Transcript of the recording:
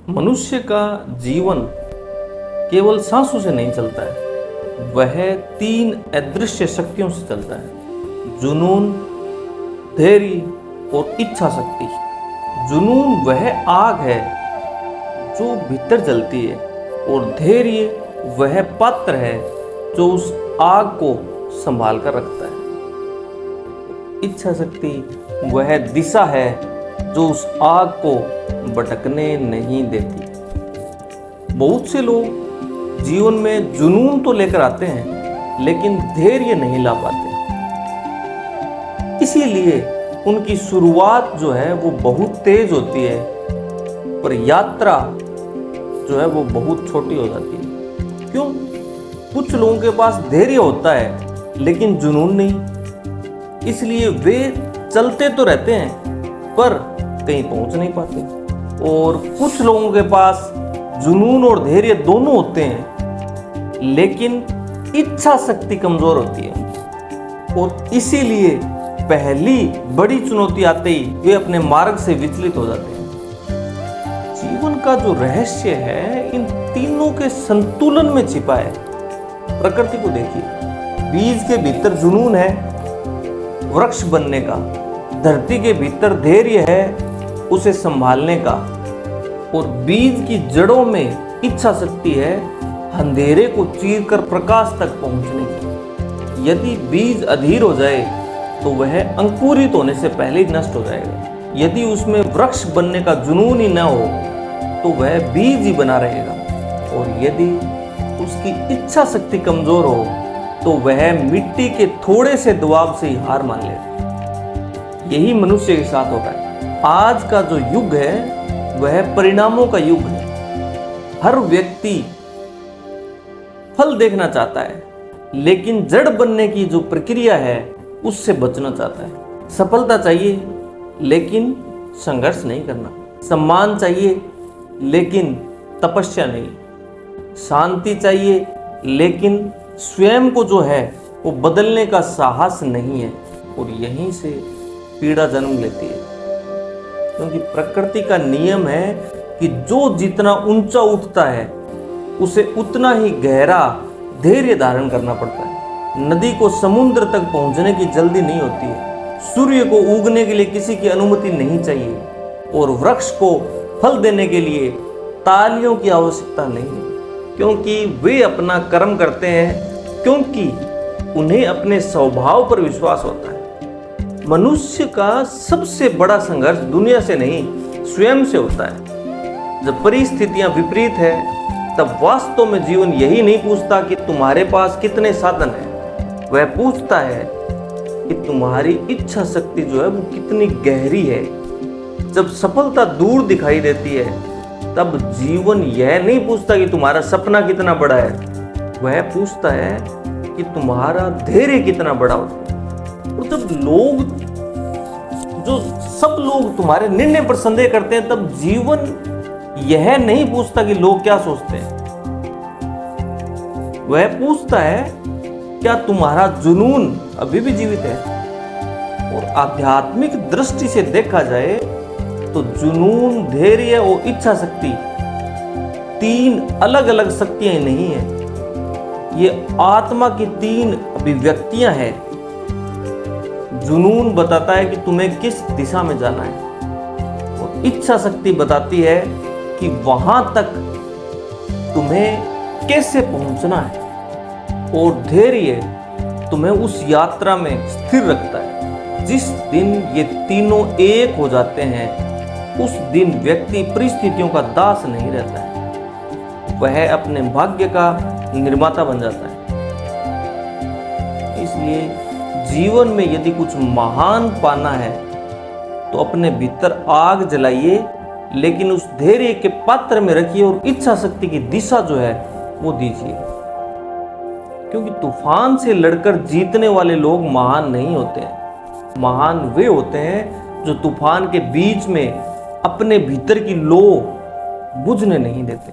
मनुष्य का जीवन केवल सांसों से नहीं चलता है, वह 3 अदृश्य शक्तियों से चलता है। जुनून, धैर्य और इच्छा शक्ति। जुनून वह आग है जो भीतर जलती है और धैर्य वह पात्र है जो उस आग को संभाल कर रखता है। इच्छा शक्ति वह दिशा है जो उस आग को भटकने नहीं देती। बहुत से लोग जीवन में जुनून तो लेकर आते हैं लेकिन धैर्य नहीं ला पाते, इसीलिए उनकी शुरुआत जो है वो बहुत तेज होती है पर यात्रा जो है वो बहुत छोटी हो जाती है। क्यों? कुछ लोगों के पास धैर्य होता है लेकिन जुनून नहीं, इसलिए वे चलते तो रहते हैं पर कहीं पहुंच नहीं पाते। और कुछ लोगों के पास जुनून और धैर्य दोनों होते हैं लेकिन इच्छा शक्ति कमजोर होती है और इसीलिए पहली बड़ी चुनौती आते ही वे अपने मार्ग से विचलित हो जाते हैं। जीवन का जो रहस्य है इन तीनों के संतुलन में छिपा है। प्रकृति को देखिए, बीज के भीतर जुनून है वृक्ष बनने का, धरती के भीतर धैर्य है उसे संभालने का, और बीज की जड़ों में इच्छा शक्ति है अंधेरे को चीरकर प्रकाश तक पहुंचने की। यदि बीज अधीर हो जाए तो वह अंकुरित होने से पहले ही नष्ट हो जाएगा। यदि उसमें वृक्ष बनने का जुनून ही न हो तो वह बीज ही बना रहेगा, और यदि उसकी इच्छा शक्ति कमजोर हो तो वह मिट्टी के थोड़े से दबाव से ही हार मान लेगा। यही मनुष्य के साथ होता है। आज का जो युग है वह परिणामों का युग है। हर व्यक्ति फल देखना चाहता है लेकिन जड़ बनने की जो प्रक्रिया है उससे बचना चाहता है। सफलता चाहिए लेकिन संघर्ष नहीं करना, सम्मान चाहिए लेकिन तपस्या नहीं, शांति चाहिए लेकिन स्वयं को जो है वो बदलने का साहस नहीं है, और यहीं से पीड़ा जन्म लेती है। क्योंकि प्रकृति का नियम है कि जो जितना ऊंचा उठता है उसे उतना ही गहरा धैर्य धारण करना पड़ता है। नदी को समुद्र तक पहुंचने की जल्दी नहीं होती है, सूर्य को उगने के लिए किसी की अनुमति नहीं चाहिए, और वृक्ष को फल देने के लिए तालियों की आवश्यकता नहीं, क्योंकि वे अपना कर्म करते हैं क्योंकि उन्हें अपने स्वभाव पर विश्वास होता है। मनुष्य का सबसे बड़ा संघर्ष दुनिया से नहीं स्वयं से होता है। जब परिस्थितियां विपरीत है तब वास्तव में जीवन यही नहीं पूछता कि तुम्हारे पास कितने साधन हैं, वह पूछता है कि तुम्हारी इच्छा शक्ति जो है वो कितनी गहरी है। जब सफलता दूर दिखाई देती है तब जीवन यह नहीं पूछता कि तुम्हारा सपना कितना बड़ा है, वह पूछता है कि तुम्हारा धैर्य कितना बड़ा होता है। और जब सब लोग तुम्हारे निर्णय पर संदेह करते हैं तब जीवन यह नहीं पूछता कि लोग क्या सोचते हैं, वह पूछता है क्या तुम्हारा जुनून अभी भी जीवित है। और आध्यात्मिक दृष्टि से देखा जाए तो जुनून, धैर्य और इच्छा शक्ति 3 अलग अलग शक्तियां नहीं है, ये आत्मा की 3 अभिव्यक्तियां हैं। जुनून बताता है कि तुम्हें किस दिशा में जाना है, और इच्छा शक्ति बताती है कि वहां तक तुम्हें कैसे पहुंचना है, और धैर्य तुम्हें उस यात्रा में स्थिर रखता है। जिस दिन ये तीनों एक हो जाते हैं उस दिन व्यक्ति परिस्थितियों का दास नहीं रहता है, वह अपने भाग्य का निर्माता बन जाता है। इसलिए जीवन में यदि कुछ महान पाना है तो अपने भीतर आग जलाइए लेकिन उस धैर्य के पात्र में रखिए और इच्छा शक्ति की दिशा जो है वो दीजिए। क्योंकि तूफान से लड़कर जीतने वाले लोग महान नहीं होते हैं, महान वे होते हैं जो तूफान के बीच में अपने भीतर की लो बुझने नहीं देते।